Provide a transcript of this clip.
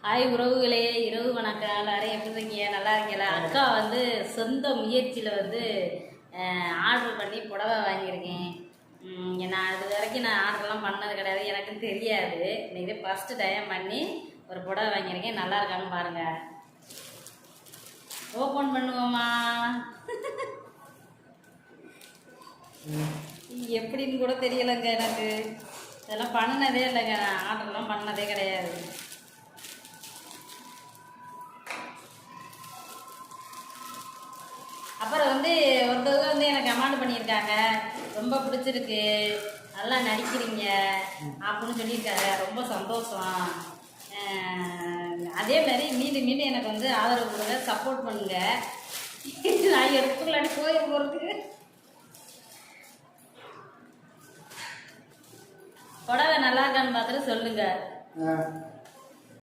Hi உறவுகளே, இரவு வணக்கம். எல்லாரும் எப்படி இருக்கீங்க? நல்லா இருக்கீங்களா? அக்கா வந்து சொந்த முயற்சியில் வந்து ஆர்டர் பண்ணி புடவை வாங்கியிருக்கேன். நான் இது வரைக்கும் ஆர்டர்லாம் பண்ணது கிடையாது, எனக்கு தெரியாது. இன்னைக்கு ஃபஸ்ட்டு டைம் பண்ணி ஒரு புடவை வாங்கியிருக்கேன். நல்லா இருக்கான்னு பாருங்கள். ஓப்பன் பண்ணுவோமா? எப்படின்னு கூட தெரியலைங்க எனக்கு. இதெல்லாம் பண்ணதே இல்லைங்க, நான் ஆர்டர்லாம் பண்ணதே கிடையாது. அப்புறம் வந்து ஒருத்தவங்க வந்து எனக்கு கமெண்ட் பண்ணியிருக்காங்க, ரொம்ப பிடிச்சிருக்கு, நல்லா நடிக்கிறீங்க அப்படின்னு சொல்லியிருக்காங்க. ரொம்ப சந்தோஷம். அதே மாதிரி மீண்டும் மீண்டும் எனக்கு வந்து ஆதரவு கொடுங்க, சப்போர்ட் பண்ணுங்க. நான் எடுத்துக்கலாடி கோயில் போகிறதுக்கு. புடவை நல்லா இருக்கான்னு பார்த்துட்டு சொல்லுங்க.